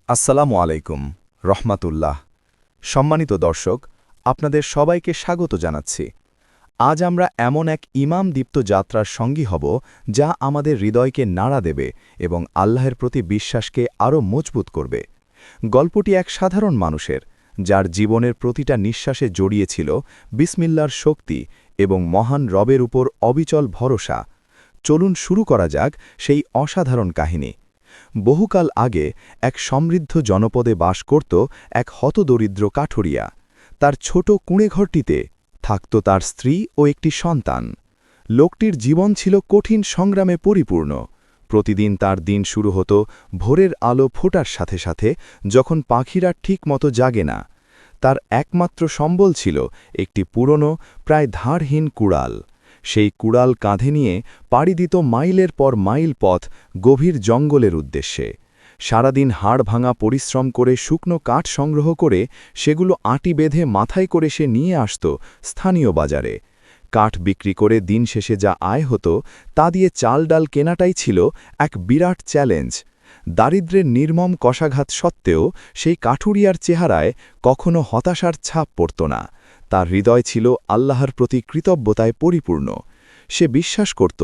আসসালামু আলাইকুম রহমাতুল্লাহ। সম্মানিত দর্শক, আপনাদের সবাইকে স্বাগত জানাচ্ছি। আজ আমরা এমন এক ইমামদীপ্ত যাত্রার সঙ্গী হব যা আমাদের হৃদয়কে নাড়া দেবে এবং আল্লাহর প্রতি বিশ্বাসকে আরও মজবুত করবে। গল্পটি এক সাধারণ মানুষের, যার জীবনের প্রতিটা নিঃশ্বাসে জড়িয়েছিল বিসমিল্লার শক্তি এবং মহান রবের উপর অবিচল ভরসা। চলুন শুরু করা যাক সেই অসাধারণ কাহিনী। বহুকাল আগে এক সমৃদ্ধ জনপদে বাস করত এক হতদরিদ্র কাঠুরিয়া। তার ছোট কুঁড়েঘরটিতে থাকত তার স্ত্রী ও একটি সন্তান। লোকটির জীবন ছিল কঠিন সংগ্রামে পরিপূর্ণ। প্রতিদিন তার দিন শুরু হতো ভোরের আলো ফোটার সাথে সাথে, যখন পাখিরা ঠিকমতো জাগে না। তার একমাত্র সম্বল ছিল একটি পুরনো, প্রায় ধারহীন কুড়াল। সেই কুড়াল কাঁধে নিয়ে পাড়ি দিত মাইলের পর মাইল পথ গভীর জঙ্গলের উদ্দেশ্যে। সারাদিন হাড় ভাঙা পরিশ্রম করে শুকনো কাঠ সংগ্রহ করে সেগুলো আঁটি বেঁধে মাথায় করে সে নিয়ে আসত স্থানীয় বাজারে। কাঠ বিক্রি করে দিন শেষে যা আয় হতো তা দিয়ে চাল ডাল কেনাটাই ছিল এক বিরাট চ্যালেঞ্জ। দারিদ্র্যের নির্মম কষাঘাত সত্ত্বেও সেই কাঠুরিয়ার চেহারায় কখনো হতাশার ছাপ পড়ত না। তার হৃদয় ছিল আল্লাহর প্রতি কৃতজ্ঞতায় পরিপূর্ণ। সে বিশ্বাস করত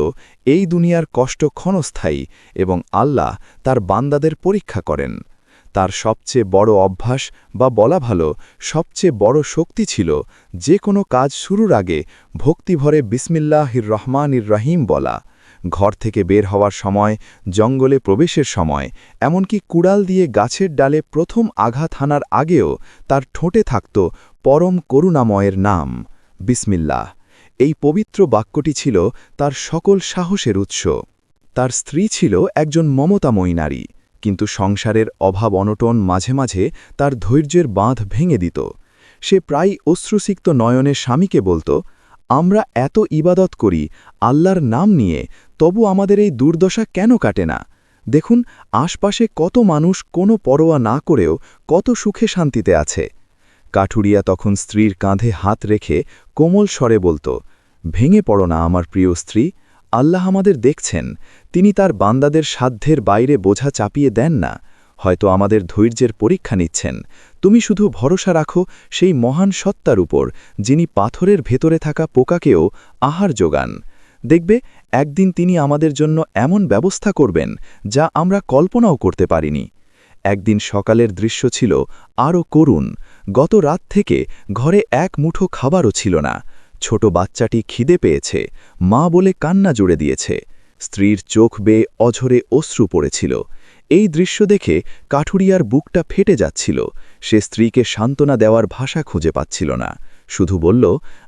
এই দুনিয়ার কষ্ট ক্ষণস্থায়ী এবং আল্লাহ তার বান্দাদের পরীক্ষা করেন। তার সবচেয়ে বড় অভ্যাস, বা বলা ভালো সবচেয়ে বড় শক্তি ছিল যে কোনো কাজ শুরুর আগে ভক্তিভরে বিসমিল্লাহির রহমানির রহিম বলা। ঘর থেকে বের হওয়ার সময়, জঙ্গলে প্রবেশের সময়, এমনকি কুড়াল দিয়ে গাছের ডালে প্রথম আঘাত হানার আগেও তার ঠোঁটে থাকত পরম করুণাময়ের নাম, বিসমিল্লাহ। এই পবিত্র বাক্যটি ছিল তার সকল সাহসের উৎস। তার স্ত্রী ছিল একজন মমতাময়ী নারী, কিন্তু সংসারের অভাব অনটন মাঝে মাঝে তার ধৈর্যের বাঁধ ভেঙে দিত। সে প্রায় অশ্রুসিক্ত নয়নে স্বামীকে বলত, আমরা এত ইবাদত করি আল্লাহর নাম নিয়ে, তবু আমাদের এই দুর্দশা কেন কাটে না? দেখুন, আশপাশে কত মানুষ কোনো পরোয়া না করেও কত সুখে শান্তিতে আছে। কাঠুরিয়া তখন স্ত্রীর কাঁধে হাত রেখে কোমল স্বরে বলত, ভেঙে পড়ো না আমার প্রিয় স্ত্রী, আল্লাহ আমাদের দেখছেন। তিনি তার বান্দাদের সাধ্যের বাইরে বোঝা চাপিয়ে দেন না। হয়তো আমাদের ধৈর্যের পরীক্ষা নিচ্ছেন। তুমি শুধু ভরসা রাখো সেই মহান সত্তার উপর, যিনি পাথরের ভেতরে থাকা পোকাকেও আহার যোগান। দেখবে, একদিন তিনি আমাদের জন্য এমন ব্যবস্থা করবেন যা আমরা কল্পনাও করতে পারিনি। একদিন সকালের দৃশ্য ছিল আরও করুণ। গত রাত থেকে ঘরে এক মুঠো খাবারও ছিল না। ছোট বাচ্চাটি খিদে পেয়েছে, মা বলে কান্না জুড়ে দিয়েছে। স্ত্রীর চোখ বেয়ে অঝরে অশ্রু পড়েছিল। এই দৃশ্য দেখে কাঠুরিয়ার বুকটা ফেটে যাচ্ছিল। সে স্ত্রীকে সান্ত্বনা দেওয়ার ভাষা খুঁজে পাচ্ছিল না। শুধু বলল,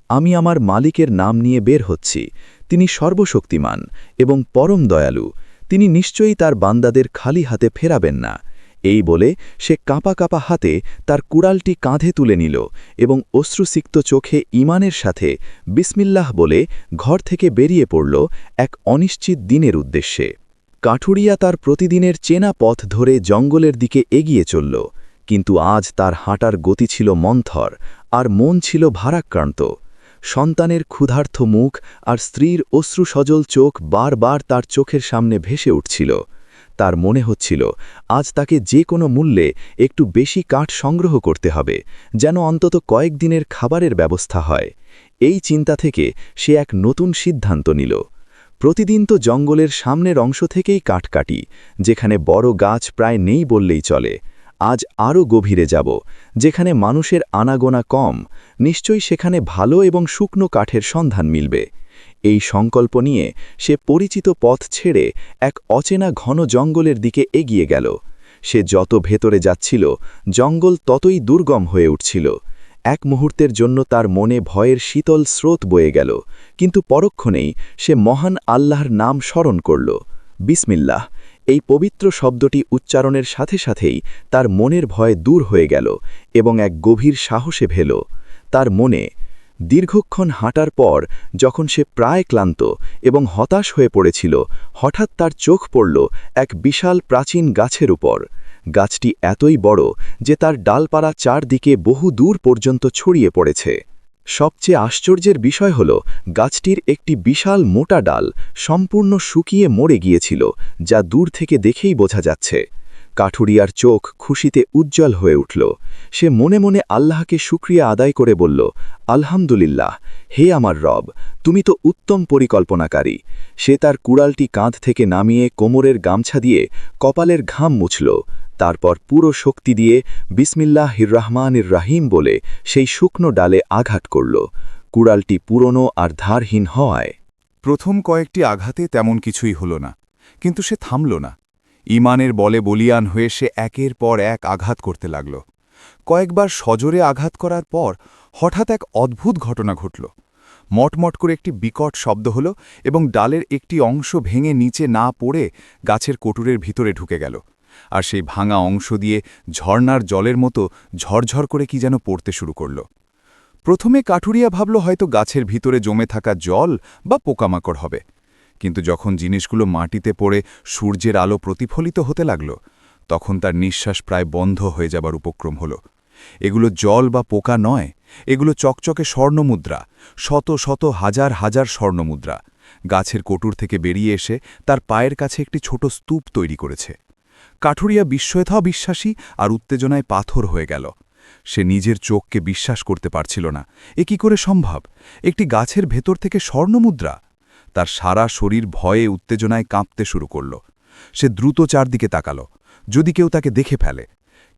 আমি আমার মালিকের নাম নিয়ে বের হচ্ছি। তিনি সর্বশক্তিমান এবং পরম দয়ালু। তিনি নিশ্চয়ই তার বান্দাদের খালি হাতে ফেরাবেন না। এই বলে সে কাঁপা কাঁপা হাতে তার কুড়ালটি কাঁধে তুলে নিল এবং অশ্রুসিক্ত চোখে ঈমানের সাথে বিসমিল্লাহ বলে ঘর থেকে বেরিয়ে পড়ল এক অনিশ্চিত দিনের উদ্দেশ্যে। কাঠুরিয়া তার প্রতিদিনের চেনা পথ ধরে জঙ্গলের দিকে এগিয়ে চলল, কিন্তু আজ তার হাঁটার গতি ছিল মন্থর, আর মন ছিল ভারাক্রান্ত। সন্তানের ক্ষুধার্ত মুখ আর স্ত্রীর অশ্রুসজল চোখ বারবার তার চোখের সামনে ভেসে উঠছিল। তার মনে হচ্ছিল আজ তাকে যে কোনো মূল্যে একটু বেশি কাঠ সংগ্রহ করতে হবে, যেন অন্তত কয়েকদিনের খাবারের ব্যবস্থা হয়। এই চিন্তা থেকে সে এক নতুন সিদ্ধান্ত নিল। প্রতিদিন তো জঙ্গলের সামনের অংশ থেকেই কাঠ কাটি, যেখানে বড় গাছ প্রায় নেই বললেই চলে। আজ আরও গভীরে যাব, যেখানে মানুষের আনাগোনা কম। নিশ্চয়ই সেখানে ভালো এবং শুকনো কাঠের সন্ধান মিলবে। এই সংকল্প নিয়ে সে পরিচিত পথ ছেড়ে এক অচেনা ঘন জঙ্গলের দিকে এগিয়ে গেল। সে যত ভেতরে যাচ্ছিল, জঙ্গল ততই দুর্গম হয়ে উঠছিল। এক মুহূর্তের জন্য তার মনে ভয়ের শীতল স্রোত বয়ে গেল, কিন্তু পরক্ষণেই সে মহান আল্লাহর নাম স্মরণ করল। বিসমিল্লাহ, এই পবিত্র শব্দটি উচ্চারণের সাথে সাথেই তার মনের ভয় দূর হয়ে গেল এবং এক গভীর সাহসে ভেল তার মনে। দীর্ঘক্ষণ হাঁটার পর যখন সে প্রায় ক্লান্ত এবং হতাশ হয়ে পড়েছিল, হঠাৎ তার চোখ পড়ল এক বিশাল প্রাচীন গাছের উপর। গাছটি এতই বড় যে তার ডালপালা চারদিকে বহু দূর পর্যন্ত ছড়িয়ে পড়েছে। সবচেয়ে আশ্চর্যের বিষয় হল, গাছটির একটি বিশাল মোটা ডাল সম্পূর্ণ শুকিয়ে মরে গিয়েছিল, যা দূর থেকে দেখেই বোঝা যাচ্ছে। কাঠুরিয়ার চোখ খুশিতে উজ্জ্বল হয়ে উঠল। সে মনে মনে আল্লাহকে শুকরিয়া আদায় করে বলল, আলহামদুলিল্লাহ, হে আমার রব, তুমি তো উত্তম পরিকল্পনাকারী। সে তার কুড়ালটি কাঁধ থেকে নামিয়ে কোমরের গামছা দিয়ে কপালের ঘাম মুছল। তারপর পুরো শক্তি দিয়ে বিসমিল্লাহির রহমানির রাহিম বলে সেই শুকনো ডালে আঘাত করল। কুড়ালটি পুরনো আর ধারহীন হওয়ায় প্রথম কয়েকটি আঘাতে তেমন কিছুই হল না, কিন্তু সে থামল না। ইমানের বলে বলিয়ান হয়ে সে একের পর এক আঘাত করতে লাগল। কয়েকবার সজোরে আঘাত করার পর হঠাৎ এক অদ্ভুত ঘটনা ঘটল। মটমট করে একটি বিকট শব্দ হল এবং ডালের একটি অংশ ভেঙে নিচে না পড়ে গাছের কোটুরের ভিতরে ঢুকে গেল, আর সেই ভাঙা অংশ দিয়ে ঝর্ণার জলের মতো ঝরঝর করে কি যেন পড়তে শুরু করল। প্রথমে কাঠুরিয়া ভাবল হয়তো গাছের ভিতরে জমে থাকা জল বা পোকামাকড় হবে, কিন্তু যখন জিনিসগুলো মাটিতে পড়ে সূর্যের আলো প্রতিফলিত হতে লাগল, তখন তার নিঃশ্বাস প্রায় বন্ধ হয়ে যাবার উপক্রম হল। এগুলো জল বা পোকা নয়, এগুলো চকচকে স্বর্ণমুদ্রা, শত শত হাজার হাজার স্বর্ণমুদ্রা গাছের কোটুর থেকে বেরিয়ে এসে তার পায়ের কাছে একটি ছোট স্তূপ তৈরি করেছে। কাঠুরিয়া বিস্ময়থা বিশ্বাসী আর উত্তেজনায় পাথর হয়ে গেল। সে নিজের চোখকে বিশ্বাস করতে পারছিল না। এ কি করে সম্ভব? একটি গাছের ভেতর থেকে স্বর্ণমুদ্রা! তার সারা শরীর ভয়ে উত্তেজনায় কাঁপতে শুরু করল। সে দ্রুত চারদিকে তাকাল, যদি কেউ তাকে দেখে ফেলে।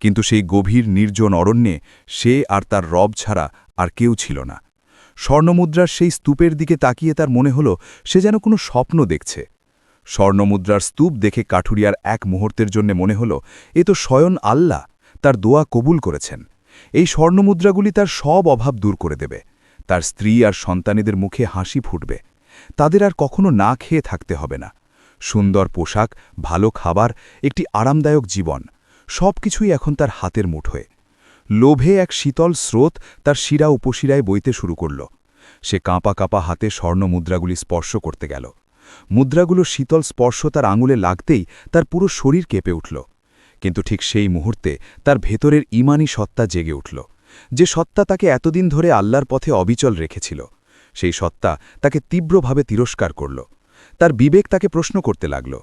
কিন্তু সেই গভীর নির্জন অরণ্যে সে আর তার রব ছাড়া আর কেউ ছিল না। স্বর্ণমুদ্রার সেই স্তূপের দিকে তাকিয়ে তার মনে হল সে যেন কোনো স্বপ্ন দেখছে। স্বর্ণমুদ্রার স্তূপ দেখে কাঠুরিয়ার এক মুহূর্তের জন্য মনে হল এ তো স্বয়ং আল্লাহ তার দোয়া কবুল করেছেন। এই স্বর্ণমুদ্রাগুলি তার সব অভাব দূর করে দেবে। তার স্ত্রী আর সন্তানেদের মুখে হাসি ফুটবে। তাদের আর কখনো না খেয়ে থাকতে হবে না। সুন্দর পোশাক, ভালো খাবার, একটি আরামদায়ক জীবন, সব কিছুই এখন তার হাতের মুঠোয়। লোভে এক শীতল স্রোত তার শিরা উপশিরায় বইতে শুরু করল। সে কাঁপা কাঁপা হাতে স্বর্ণমুদ্রাগুলি স্পর্শ করতে গেল। মুদ্রাগুলো শীতল স্পর্শ তার আঙুলে লাগতেই তার পুরো শরীর কেঁপে উঠল। কিন্তু ঠিক সেই মুহূর্তে তার ভেতরের ইমানি সত্তা জেগে উঠল, যে সত্তা তাকে এতদিন ধরে আল্লাহর পথে অবিচল রেখেছিল। সেই সত্তা তাকে তীব্রভাবে তিরস্কার করল। তার বিবেক তাকে প্রশ্ন করতে লাগল,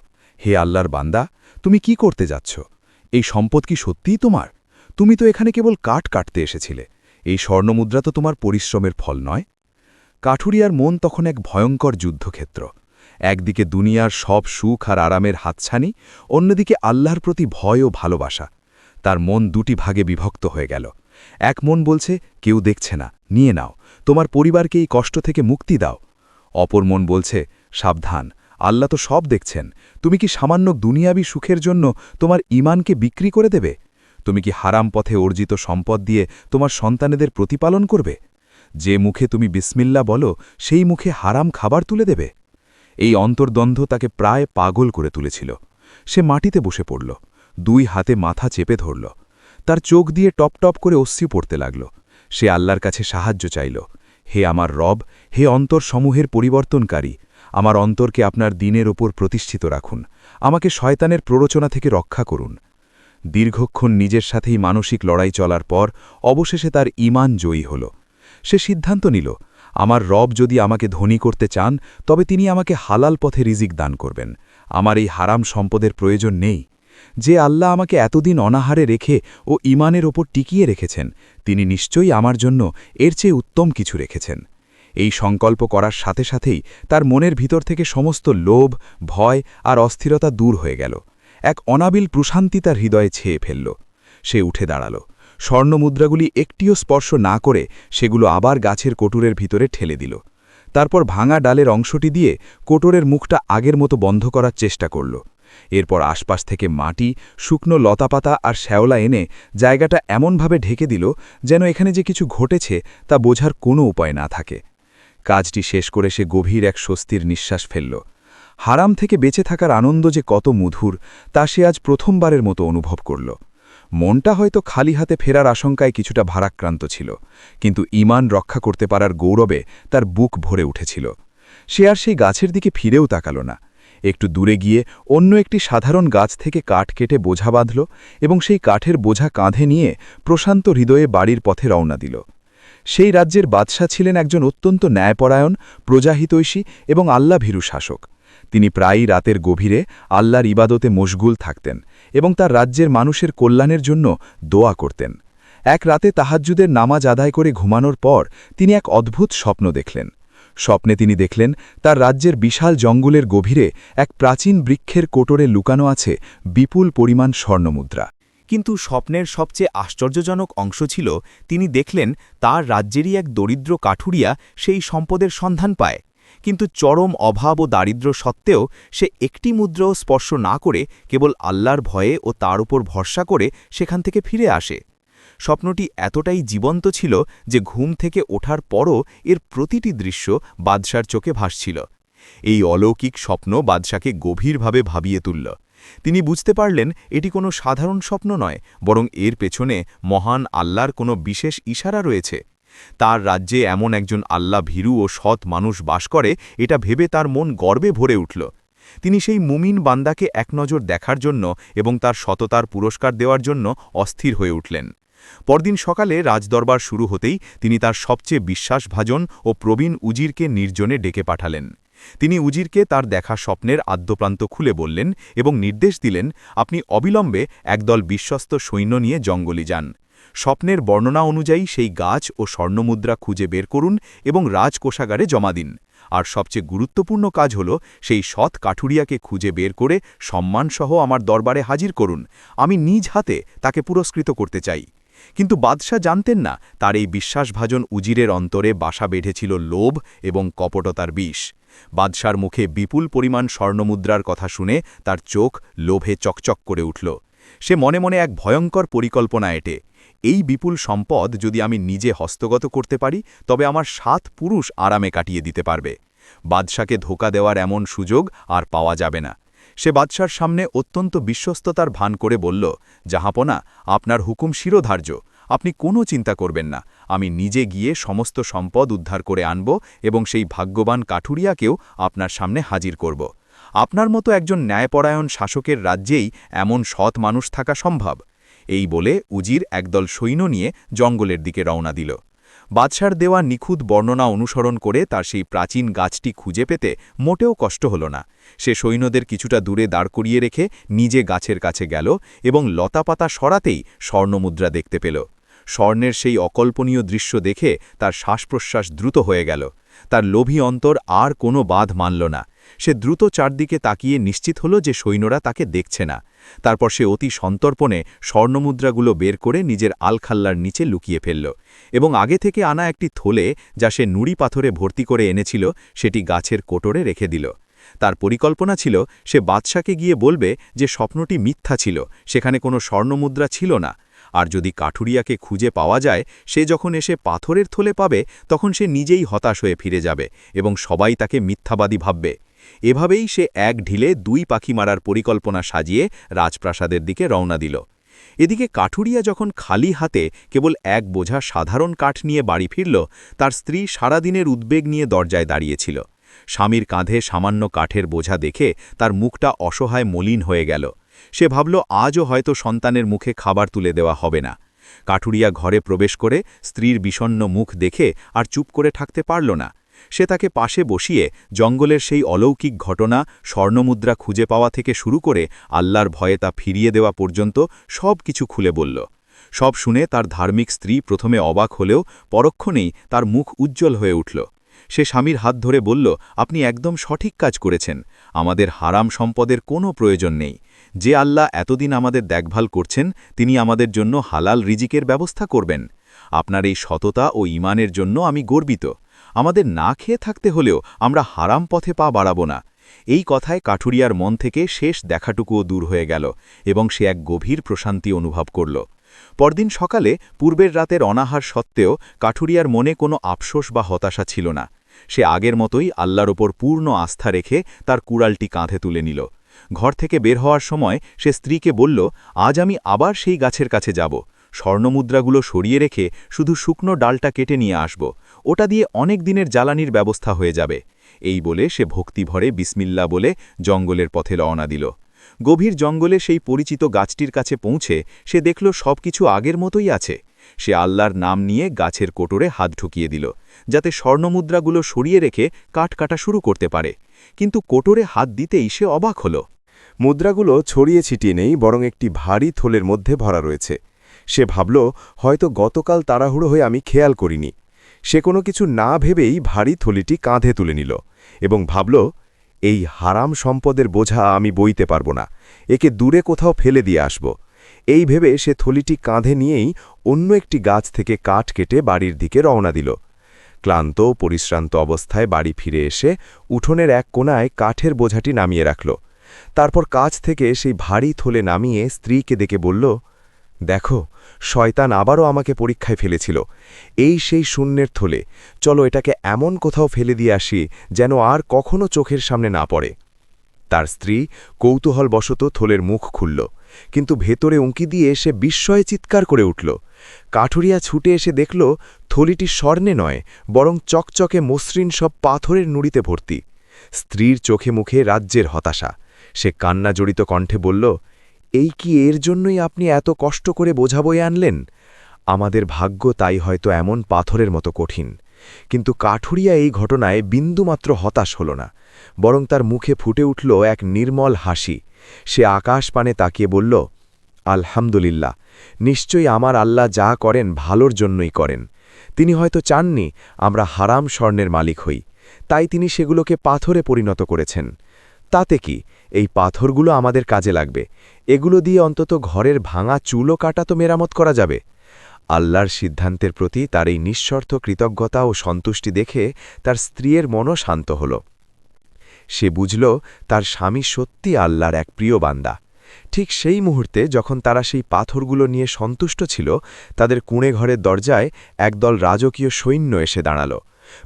হে আল্লাহর বান্দা, তুমি কি করতে যাচ্ছ? এই সম্পদ কি সত্যিই তোমার? তুমি তো এখানে কেবল কাঠ কাটতে এসেছিলে। এই স্বর্ণমুদ্রা তো তোমার পরিশ্রমের ফল নয়। কাঠুরিয়ার মন তখন এক ভয়ঙ্কর যুদ্ধক্ষেত্র। একদিকে দুনিয়ার সব সুখ আর আরামের হাতছানি, অন্যদিকে আল্লাহর প্রতি ভয় ও ভালোবাসা। তার মন দুটি ভাগে বিভক্ত হয়ে গেল। এক মন বলছে, কেউ দেখছে না, নিয়ে নাও, তোমার পরিবারকে এই কষ্ট থেকে মুক্তি দাও। অপর মন বলছে, সাবধান, আল্লাহ তো সব দেখছেন। তুমি কি সামান্য দুনিয়াবী সুখের জন্য তোমার ঈমানকে বিক্রি করে দেবে? তুমি কি হারাম পথে অর্জিত সম্পদ দিয়ে তোমার সন্তানেদের প্রতিপালন করবে? যে মুখে তুমি বিসমিল্লা বলো, সেই মুখে হারাম খাবার তুলে দেবে? এই অন্তর্দ্বন্দ্ব তাকে প্রায় পাগল করে তুলেছিল। সে মাটিতে বসে পড়ল, দুই হাতে মাথা চেপে ধরল। তার চোখ দিয়ে টপ টপ করে অশ্রু পড়তে লাগল। সে আল্লাহর কাছে সাহায্য চাইল, হে আমার রব, হে অন্তরসমূহের পরিবর্তনকারী, আমার অন্তরকে আপনার দিনের ওপর প্রতিষ্ঠিত রাখুন। আমাকে শয়তানের প্ররোচনা থেকে রক্ষা করুন। দীর্ঘক্ষণ নিজের সাথেই মানসিক লড়াই চলার পর অবশেষে তার ঈমান জয়ী হল। সে সিদ্ধান্ত নিল, আমার রব যদি আমাকে ধনী করতে চান, তবে তিনি আমাকে হালাল পথে রিজিক দান করবেন। আমার এই হারাম সম্পদের প্রয়োজন নেই। যে আল্লাহ আমাকে এতদিন অনাহারে রেখে ও ঈমানের ওপর টিকিয়ে রেখেছেন, তিনি নিশ্চয়ই আমার জন্য এর চেয়ে উত্তম কিছু রেখেছেন। এই সংকল্প করার সাথে সাথেই তার মনের ভিতর থেকে সমস্ত লোভ, ভয় আর অস্থিরতা দূর হয়ে গেল। এক অনাবিল প্রশান্তি তার হৃদয়ে ছেয়ে ফেলল। সে উঠে দাঁড়াল। স্বর্ণমুদ্রাগুলি একটিও স্পর্শ না করে সেগুলো আবার গাছের কোটুরের ভিতরে ঠেলে দিল। তারপর ভাঙা ডালের অংশটি দিয়ে কোটরের মুখটা আগের মতো বন্ধ করার চেষ্টা করল। এরপর আশপাশ থেকে মাটি, শুকনো লতাপাতা আর শ্যাওলা এনে জায়গাটা এমনভাবে ঢেকে দিল যেন এখানে যে কিছু ঘটেছে তা বোঝার কোনো উপায় না থাকে। কাজটি শেষ করে সে গভীর এক স্বস্তির নিঃশ্বাস ফেলল। হারাম থেকে বেঁচে থাকার আনন্দ যে কত মধুর তা সে আজ প্রথমবারের মতো অনুভব করল। মনটা হয়তো খালি হাতে ফেরার আশঙ্কায় কিছুটা ভারাক্রান্ত ছিল, কিন্তু ঈমান রক্ষা করতে পারার গৌরবে তার বুক ভরে উঠেছিল। সে আর সেই গাছের দিকে ফিরেও তাকাল না। একটু দূরে গিয়ে অন্য একটি সাধারণ গাছ থেকে কাঠ কেটে বোঝা বাঁধল এবং সেই কাঠের বোঝা কাঁধে নিয়ে প্রশান্ত হৃদয়ে বাড়ির পথে রওনা দিল। সেই রাজ্যের বাদশাহ ছিলেন একজন অত্যন্ত ন্যায়পরায়ণ, প্রজাহিতৈষী এবং আল্লাভীরু শাসক। তিনি প্রায়ই রাতের গভীরে আল্লাহর ইবাদতে মশগুল থাকতেন এবং তার রাজ্যের মানুষের কল্যাণের জন্য দোয়া করতেন। এক রাতে তাহাজ্জুদের নামাজ আদায় করে ঘুমানোর পর তিনি এক অদ্ভুত স্বপ্ন দেখলেন। স্বপ্নে তিনি দেখলেন তার রাজ্যের বিশাল জঙ্গলের গভীরে এক প্রাচীন বৃক্ষের কোটরে লুকানো আছে বিপুল পরিমাণ স্বর্ণমুদ্রা। কিন্তু স্বপ্নের সবচেয়ে আশ্চর্যজনক অংশ ছিল তিনি দেখলেন তার রাজ্যেরই এক দরিদ্র কাঠুরিয়া সেই সম্পদের সন্ধান পায়, কিন্তু চরম অভাব ও দারিদ্র্য সত্ত্বেও সে একটি মুদ্রাও স্পর্শ না করে কেবল আল্লাহর ভয়ে ও তার উপর ভরসা করে সেখান থেকে ফিরে আসে। স্বপ্নটি এতটাই জীবন্ত ছিল যে ঘুম থেকে ওঠার পরও এর প্রতিটি দৃশ্য বাদশার চোখে ভাসছিল। এই অলৌকিক স্বপ্ন বাদশাকে গভীরভাবে ভাবিয়ে তুলল। তিনি বুঝতে পারলেন এটি কোনো সাধারণ স্বপ্ন নয়, বরং এর পেছনে মহান আল্লাহর কোনো বিশেষ ইশারা রয়েছে। তার রাজ্যে এমন একজন আল্লাহ ভীরু ও সৎ মানুষ বাস করে, এটা ভেবে তার মন গর্বে ভরে উঠল। তিনি সেই মুমিন বান্দাকে এক নজর দেখার জন্য এবং তার সততার পুরস্কার দেওয়ার জন্য অস্থির হয়ে উঠলেন। পরদিন সকালে রাজদরবার শুরু হতেই তিনি তার সবচেয়ে বিশ্বাসভাজন ও প্রবীণ উজিরকে নির্জনে ডেকে পাঠালেন। তিনি উজিরকে তার দেখা স্বপ্নের আদ্যপ্রান্ত খুলে বললেন এবং নির্দেশ দিলেন, আপনি অবিলম্বে একদল বিশ্বস্ত সৈন্য নিয়ে জঙ্গলে যান। স্বপ্নের বর্ণনা অনুযায়ী সেই গাছ ও স্বর্ণমুদ্রা খুঁজে বের করুন এবং রাজকোষাগারে জমা দিন। আর সবচেয়ে গুরুত্বপূর্ণ কাজ হল সেই সৎ কাঠুরিয়াকে খুঁজে বের করে সম্মানসহ আমার দরবারে হাজির করুন। আমি নিজ হাতে তাকে পুরস্কৃত করতে চাই। কিন্তু বাদশাহ জানতেন না তার এই বিশ্বাসভাজন উজিরের অন্তরে বাসা বেঁধেছিল লোভ এবং কপটতার বিষ। বাদশার মুখে বিপুল পরিমাণ স্বর্ণমুদ্রার কথা শুনে তার চোখ লোভে চকচক করে উঠল। সে মনে মনে এক ভয়ঙ্কর পরিকল্পনা এঁটে, এই বিপুল সম্পদ যদি আমি নিজে হস্তগত করতে পারি তবে আমার 7 পুরুষ আরামে কাটিয়ে দিতে পারবে। বাদশাকে ধোঁকা দেওয়ার এমন সুযোগ আর পাওয়া যাবে না। সে বাদশার সামনে অত্যন্ত বিশ্বস্ততার ভান করে বলল, জাহাপনা, আপনার হুকুম শিরোধার্য, আপনি কোনো চিন্তা করবেন না। আমি নিজে গিয়ে সমস্ত সম্পদ উদ্ধার করে আনব এবং সেই ভাগ্যবান কাঠুরিয়াকেও আপনার সামনে হাজির করব। আপনার মতো একজন ন্যায়পরায়ণ শাসকের রাজ্যেই এমন সৎ মানুষ থাকা সম্ভব। এই বলে উজির একদল সৈন্য নিয়ে জঙ্গলের দিকে রওনা দিল। বাদশার দেওয়া নিখুঁত বর্ণনা অনুসরণ করে তার সেই প্রাচীন গাছটি খুঁজে পেতে মোটেও কষ্ট হল না। সে সৈন্যদের কিছুটা দূরে দাঁড় করিয়ে রেখে নিজে গাছের কাছে গেল এবং লতাপাতা সরাতেই স্বর্ণমুদ্রা দেখতে পেল। স্বর্ণের সেই অকল্পনীয় দৃশ্য দেখে তার শ্বাসপ্রশ্বাস দ্রুত হয়ে গেল। তার লোভী অন্তর আর কোনো বাধ মানল না। সে দ্রুত চারদিকে তাকিয়ে নিশ্চিত হল যে সৈন্যরা তাকে দেখছে না। তারপর সে অতি সন্তর্পণে স্বর্ণমুদ্রাগুলো বের করে নিজের আলখাল্লার নিচে লুকিয়ে ফেলল এবং আগে থেকে আনা একটি থলে যা সে নুড়ি পাথরে ভর্তি করে এনেছিল সেটি গাছের কোটরে রেখে দিল। তার পরিকল্পনা ছিল সে বাদশাকে গিয়ে বলবে যে স্বপ্নটি মিথ্যা ছিল, সেখানে কোনো স্বর্ণমুদ্রা ছিল না। আর যদি কাঠুরিয়াকে খুঁজে পাওয়া যায়, সে যখন এসে পাথরের থলে পাবে তখন সে নিজেই হতাশ হয়ে ফিরে যাবে এবং সবাই তাকে মিথ্যাবাদী ভাববে। এভাবেই সে এক ঢিলে 2 পাখি মারার পরিকল্পনা সাজিয়ে রাজপ্রাসাদের দিকে রওনা দিল। এদিকে কাঠুরিয়া যখন খালি হাতে কেবল এক বোঝা সাধারণ কাঠ নিয়ে বাড়ি ফিরল, তার স্ত্রী সারাদিনের উদ্বেগ নিয়ে দরজায় দাঁড়িয়েছিল। স্বামীর কাঁধে সামান্য কাঠের বোঝা দেখে তার মুখটা অসহায় মলিন হয়ে গেল। সে ভাবল আজও হয়তো সন্তানের মুখে খাবার তুলে দেওয়া হবে না। কাঠুরিয়া ঘরে প্রবেশ করে স্ত্রীর বিষণ্ণ মুখ দেখে আর চুপ করে থাকতে পারল না। সে তাকে পাশে বসিয়ে জঙ্গলের সেই অলৌকিক ঘটনা, স্বর্ণমুদ্রা খুঁজে পাওয়া থেকে শুরু করে আল্লাহর ভয়ে তা ফিরিয়ে দেওয়া পর্যন্ত সব কিছু খুলে বলল। সব শুনে তার ধার্মিক স্ত্রী প্রথমে অবাক হলেও পরক্ষণেই তার মুখ উজ্জ্বল হয়ে উঠল। সে স্বামীর হাত ধরে বলল, আপনি একদম সঠিক কাজ করেছেন। আমাদের হারাম সম্পদের কোনো প্রয়োজন নেই। যে আল্লাহ এতদিন আমাদের দেখভাল করছেন তিনি আমাদের জন্য হালাল রিজিকের ব্যবস্থা করবেন। আপনার এই সততা ও ঈমানের জন্য আমি গর্বিত। আমাদের না খেয়ে থাকতে হলেও আমরা হারাম পথে পা বাড়াব না। এই কথায় কাঠুরিয়ার মন থেকে শেষ দেখাটুকুও দূর হয়ে গেল এবং সে এক গভীর প্রশান্তি অনুভব করল। পরদিন সকালে পূর্বের রাতের অনাহার সত্ত্বেও কাঠুরিয়ার মনে কোনো আফসোস বা হতাশা ছিল না। সে আগের মতোই আল্লাহর ওপর পূর্ণ আস্থা রেখে তার কুড়ালটি কাঁধে তুলে নিল। ঘর থেকে বের হওয়ার সময় সে স্ত্রীকে বলল, আজ আমি আবার সেই গাছের কাছে যাব। স্বর্ণমুদ্রাগুলো সরিয়ে রেখে শুধু শুকনো ডালটা কেটে নিয়ে আসব। ওটা দিয়ে অনেক দিনের জ্বালানির ব্যবস্থা হয়ে যাবে। এই বলে সে ভক্তিভরে বিসমিল্লা বলে জঙ্গলের পথে রওনা দিল। গভীর জঙ্গলে সেই পরিচিত গাছটির কাছে পৌঁছে সে দেখল সবকিছু আগের মতোই আছে। সে আল্লাহর নাম নিয়ে গাছের কোটরে হাত ঢুকিয়ে দিল, যাতে স্বর্ণমুদ্রাগুলো সরিয়ে রেখে কাঠ কাটা শুরু করতে পারে। কিন্তু কোটরে হাত দিতেই সে অবাক হল। মুদ্রাগুলো ছড়িয়ে ছিটিয়ে নেই, বরং একটি ভারী থলের মধ্যে ভরা রয়েছে। সে ভাবল, হয়তো গতকাল তাড়াহুড়ো হয়ে আমি খেয়াল করিনি। সে কোনো কিছু না ভেবেই ভারী থলিটি কাঁধে তুলে নিল এবং ভাবল, এই হারাম সম্পদের বোঝা আমি বইতে পারব না, একে দূরে কোথাও ফেলে দিয়ে আসব। এই ভেবে সে থলিটি কাঁধে নিয়েই অন্য একটি গাছ থেকে কাঠ কেটে বাড়ির দিকে রওনা দিল। ক্লান্ত পরিশ্রান্ত অবস্থায় বাড়ি ফিরে এসে উঠোনের এক কোণায় কাঠের বোঝাটি নামিয়ে রাখল। তারপর কাছ থেকে সেই ভারী থলে নামিয়ে স্ত্রীকে ডেকে বলল, দেখো, শয়তান আবারও আমাকে পরীক্ষায় ফেলেছিল। এই সেই শূন্যের থলে, চলো এটাকে এমন কোথাও ফেলে দিয়ে আসি যেন আর কখনো চোখের সামনে না পড়ে। তার স্ত্রী কৌতূহলবশত থলের মুখ খুলল, কিন্তু ভেতরে উঁকি দিয়ে সে বিস্ময়ে চিৎকার করে উঠল। কাঠুরিয়া ছুটে এসে দেখল থলিটি স্বর্ণে নয়, বরং চকচকে মসৃণ সব পাথরের নুড়িতে ভর্তি। স্ত্রীর চোখে মুখে রাজ্যের হতাশা। সে কান্না জড়িত কণ্ঠে বলল, এই কি এর জন্যই আপনি এত কষ্ট করে বোঝা বয়ে আনলেন? আমাদের ভাগ্য তাই হয়তো এমন পাথরের মতো কঠিন। কিন্তু কাঠুরিয়া এই ঘটনায় বিন্দুমাত্র হতাশ হল না, বরং তার মুখে ফুটে উঠল এক নির্মল হাসি। সে আকাশ পানে তাকিয়ে বলল, আলহামদুলিল্লাহ, নিশ্চয়ই আমার আল্লাহ যা করেন ভালোর জন্যই করেন। তিনি হয়তো চাননি আমরা হারাম স্বর্ণের মালিক হই, তাই তিনি সেগুলোকে পাথরে পরিণত করেছেন। তাতে কি, এই পাথরগুলো আমাদের কাজে লাগবে। এগুলো দিয়ে অন্তত ঘরের ভাঙা চুলও কাটা তো মেরামত করা যাবে। আল্লাহর সিদ্ধান্তের প্রতি তার এই নিঃশর্ত কৃতজ্ঞতা ও সন্তুষ্টি দেখে তার স্ত্রীর মনও শান্ত হল। সে বুঝল তার স্বামী সত্যি আল্লাহর এক প্রিয় বান্দা। ঠিক সেই মুহূর্তে যখন তারা সেই পাথরগুলো নিয়ে সন্তুষ্ট ছিল, তাদের কুঁড়ে ঘরের দরজায় একদল রাজকীয় সৈন্য এসে দাঁড়াল।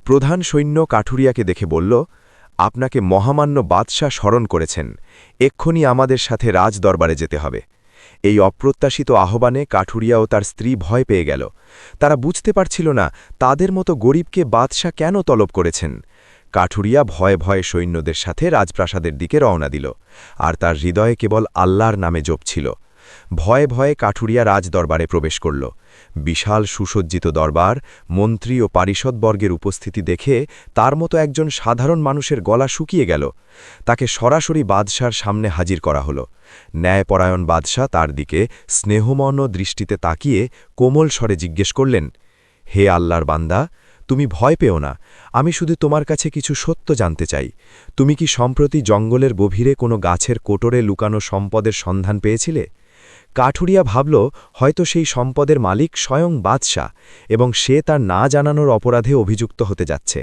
প্রধান সৈন্য কাঠুরিয়াকে দেখে বলল, আপনাকে মহামান্য বাদশাহ স্মরণ করেছেন, এক্ষুনি আমাদের সাথে রাজ দরবারে যেতে হবে। এই অপ্রত্যাশিত আহ্বানে কাঠুরিয়া ও তার স্ত্রী ভয় পেয়ে গেল। তারা বুঝতে পারছিল না তাদের মতো গরিবকে বাদশাহ কেন তলব করেছেন। কাঠুরিয়া ভয়ে ভয়ে সৈন্যদের সাথে রাজপ্রাসাদের দিকে রওনা দিল, আর তার হৃদয়ে কেবল আল্লাহর নামে জপছিল। ভয়ে ভয়ে কাঠুরিয়া রাজদরবারে প্রবেশ করল। বিশাল সুসজ্জিত দরবার, মন্ত্রী ও পারিষদবর্গের উপস্থিতি দেখে তার মতো একজন সাধারণ মানুষের গলা শুকিয়ে গেল। তাকে সরাসরি বাদশার সামনে হাজির করা হল। ন্যায়পরায়ণ বাদশাহ তার দিকে স্নেহমন্য দৃষ্টিতে তাকিয়ে কোমল স্বরে জিজ্ঞেস করলেন, হে আল্লাহর বান্দা, তুমি ভয় পেও না, আমি শুধু তোমার কাছে কিছু সত্য জানতে চাই। তুমি কি সম্প্রতি জঙ্গলের গভীরে কোনো গাছের কোটরে লুকানো সম্পদের সন্ধান পেয়েছিলে? কাঠুরিয়া ভাবল হয়তো সেই সম্পদের মালিক স্বয়ং বাদশাহ এবং সে তার না জানানোর অপরাধে অভিযুক্ত হতে যাচ্ছে।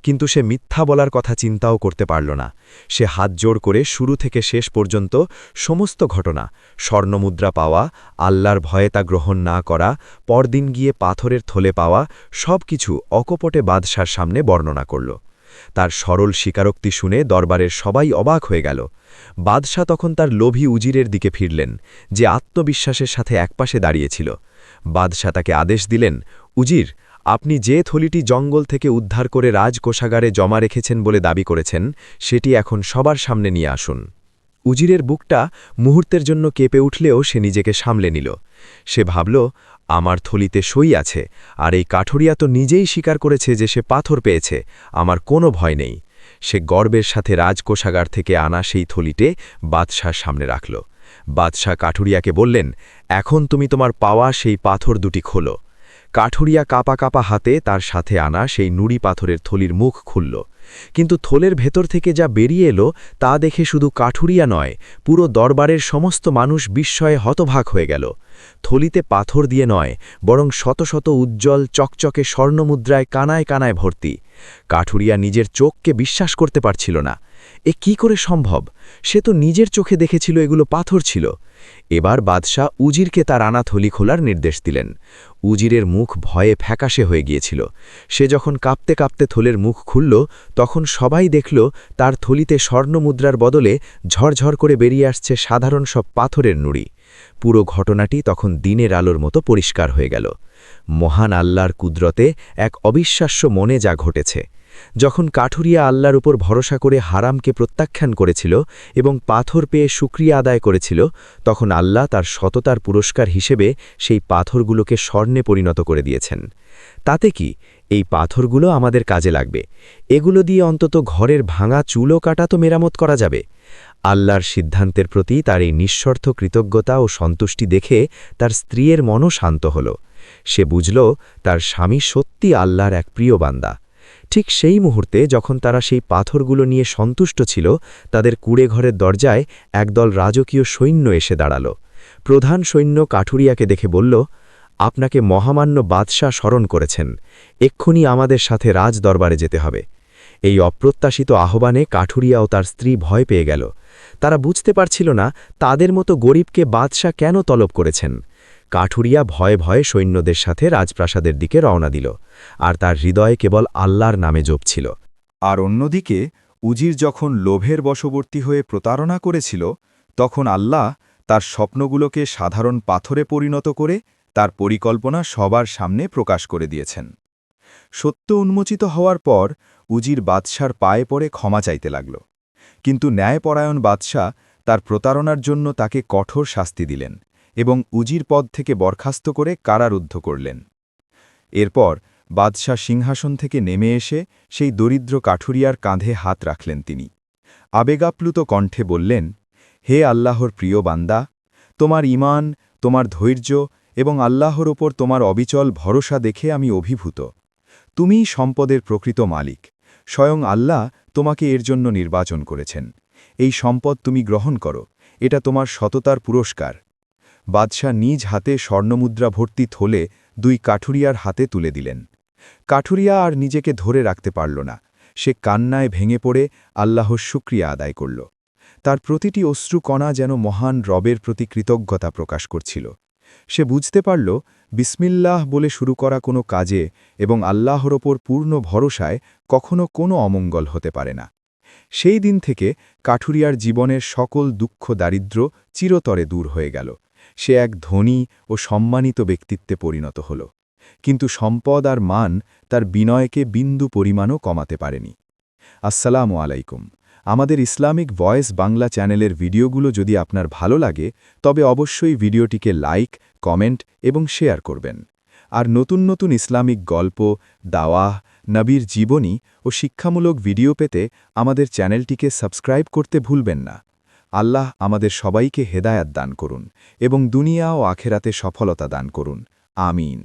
কিন্তু সে মিথ্যা বলার কথা চিন্তাও করতে পারল না। সে হাত জোড় করে শুরু থেকে শেষ পর্যন্ত সমস্ত ঘটনা, স্বর্ণমুদ্রা পাওয়া, আল্লাহর ভয়ে তা গ্রহণ না করা, পরদিন গিয়ে পাথরের থলে পাওয়া, সব কিছু অকপটে বাদশার সামনে বর্ণনা করল। তার সরল স্বীকারোক্তি শুনে দরবারের সবাই অবাক হয়ে গেল। বাদশাহ তখন তার লোভী উজিরের দিকে ফিরলেন, যে আত্মবিশ্বাসের সাথে একপাশে দাঁড়িয়েছিল। বাদশাহ তাকে আদেশ দিলেন, উজির, আপনি যে থলিটি জঙ্গল থেকে উদ্ধার করে রাজকোষাগারে জমা রেখেছেন বলে দাবি করেছেন, সেটি এখন সবার সামনে নিয়ে আসুন। উজিরের বুকটা মুহূর্তের জন্য কেঁপে উঠলেও সে নিজেকে সামলে নিল। সে ভাবল, আমার থলিতে সই আছে, আর এই কাঠুরিয়া তো নিজেই স্বীকার করেছে যে সে পাথর পেয়েছে, আমার কোনো ভয় নেই। সে গর্বের সাথে রাজকোষাগার থেকে আনা সেই থলিতে বাদশার সামনে রাখল। বাদশাহ কাঠুরিয়াকে বললেন, এখন তুমি তোমার পাওয়া সেই পাথর দুটি খোলো। কাঠুরিয়া কাপা কাপা হাতে তার সাথে আনা সেই নুড়ি পাথরের থলির মুখ খুলল। কিন্তু থলের ভেতর থেকে যা বেরিয়ে এলো তা দেখে শুধু কাঠুরিয়া নয়, পুরো দরবারের সমস্ত মানুষ বিস্ময়ে হতভাগ হয়ে গেল। থলিতে পাথর দিয়ে নয়, বরং শত শত উজ্জ্বল চকচকে স্বর্ণমুদ্রায় কানায় কানায় ভর্তি। কাঠুরিয়া নিজের চোখকে বিশ্বাস করতে পারছিল না। এ কি করে সম্ভব? সে তো নিজের চোখে দেখেছিল এগুলো পাথর ছিল। এবার বাদশাহ উজিরকে তার আনা থলি খোলার নির্দেশ দিলেন। উজিরের মুখ ভয়ে ফ্যাকাশে হয়ে গিয়েছিল। সে যখন কাঁপতে কাঁপতে থলের মুখ খুলল, তখন সবাই দেখল তার থলিতে স্বর্ণমুদ্রার বদলে ঝরঝর করে বেরিয়ে আসছে সাধারণ সব পাথরের নুড়ি। পুরো ঘটনাটি তখন দিনের আলোর মতো পরিষ্কার হয়ে গেল। মহান আল্লাহর কুদরতে এক অবিশ্বাস্য মনে যা ঘটেছে। যখন কাঠুরিয়া আল্লাহর উপর ভরসা করে হারামকে প্রত্যাখ্যান করেছিল এবং পাথর পেয়ে শুকরিয়া আদায় করেছিল, তখন আল্লাহ তার সততার পুরস্কার হিসেবে সেই পাথরগুলোকে স্বর্ণে পরিণত করে দিয়েছেন। তাতে কি, এই পাথরগুলো আমাদের কাজে লাগবে। এগুলো দিয়ে অন্তত ঘরের ভাঙা চুলো কাটা তো মেরামত করা যাবে। আল্লাহর সিদ্ধান্তের প্রতি তার এই নিঃস্বার্থ কৃতজ্ঞতা ও সন্তুষ্টি দেখে তার স্ত্রীর মনও শান্ত হল। সে বুঝল তার স্বামী সত্যি আল্লাহর এক প্রিয় বান্দা। ঠিক সেই মুহূর্তে যখন তারা সেই পাথরগুলো নিয়ে সন্তুষ্ট ছিল, তাদের কুঁড়ে ঘরের দরজায় একদল রাজকীয় সৈন্য এসে দাঁড়াল। প্রধান সৈন্য কাঠুরিয়াকে দেখে বলল, আপনাকে মহামান্য বাদশাহ স্মরণ করেছেন, এক্ষুনি আমাদের সাথে রাজ দরবারে যেতে হবে। এই অপ্রত্যাশিত আহ্বানে কাঠুরিয়া ও তার স্ত্রী ভয় পেয়ে গেল। তারা বুঝতে পারছিল না তাদের মতো গরিবকে বাদশাহ কেন তলব করেছেন। কাঠুরিয়া ভয়ে ভয়ে সৈন্যদের সাথে রাজপ্রাসাদের দিকে রওনা দিল, আর তার হৃদয়ে কেবল আল্লাহর নামে জপছিল। আর অন্যদিকে উজির যখন লোভের বশবর্তী হয়ে প্রতারণা করেছিল, তখন আল্লাহ তার স্বপ্নগুলোকে সাধারণ পাথরে পরিণত করে তার পরিকল্পনা সবার সামনে প্রকাশ করে দিয়েছেন। সত্য উন্মোচিত হওয়ার পর উজির বাদশার পায়ে পড়ে ক্ষমা চাইতে লাগল, কিন্তু ন্যায়পরায়ণ বাদশাহ তার প্রতারণার জন্য তাকে কঠোর শাস্তি দিলেন এবং উজির পদ থেকে বরখাস্ত করে কারারুদ্ধ করলেন। এরপর বাদশাহ সিংহাসন থেকে নেমে এসে সেই দরিদ্র কাঠুরিয়ার কাঁধে হাত রাখলেন। তিনি আবেগাপ্লুত কণ্ঠে বললেন, হে আল্লাহর প্রিয় বান্দা, তোমার ঈমান, তোমার ধৈর্য এবং আল্লাহর ওপর তোমার অবিচল ভরসা দেখে আমি অভিভূত। তুমিই সম্পদের প্রকৃত মালিক। স্বয়ং আল্লাহ তোমাকে এর জন্য নির্বাচন করেছেন। এই সম্পদ তুমি গ্রহণ করো, এটা তোমার সততার পুরস্কার। বাদশাহ নিজ হাতে স্বর্ণমুদ্রা ভর্তি থলে দুই কাঠুরিয়ার হাতে তুলে দিলেন। কাঠুরিয়া আর নিজেকে ধরে রাখতে পারল না। সে কান্নায় ভেঙে পড়ে আল্লাহর শুকরিয়া আদায় করল। তার প্রতিটি অশ্রুকণা যেন মহান রবের প্রতি কৃতজ্ঞতা প্রকাশ করছিল। সে বুঝতে পারল, বিসমিল্লাহ বলে শুরু করা কোনো কাজে এবং আল্লাহর ওপর পূর্ণ ভরসায় কখনো কোনো অমঙ্গল হতে পারে না। সেই দিন থেকে কাঠুরিয়ার জীবনের সকল দুঃখ দারিদ্র্য চিরতরে দূর হয়ে গেল। সে এক ধনী ও সম্মানিত ব্যক্তিত্বে পরিণত হল। কিন্তু সম্পদ আর মান তার বিনয়কে বিন্দু পরিমাণও কমাতে পারেনি। আসসালামু আলাইকুম। আমাদের ইসলামিক ভয়েস বাংলা চ্যানেলের ভিডিওগুলো যদি আপনার ভালো লাগে, তবে অবশ্যই ভিডিওটিকে লাইক, কমেন্ট এবং শেয়ার করবেন। আর নতুন নতুন ইসলামিক গল্প, দাওয়াহ, নবীর জীবনী ও শিক্ষামূলক ভিডিও পেতে আমাদের চ্যানেলটিকে সাবস্ক্রাইব করতে ভুলবেন না। আল্লাহ আমাদের সবাইকে হেদায়াত দান করুন এবং দুনিয়া ও আখেরাতে সফলতা দান করুন। আমিন।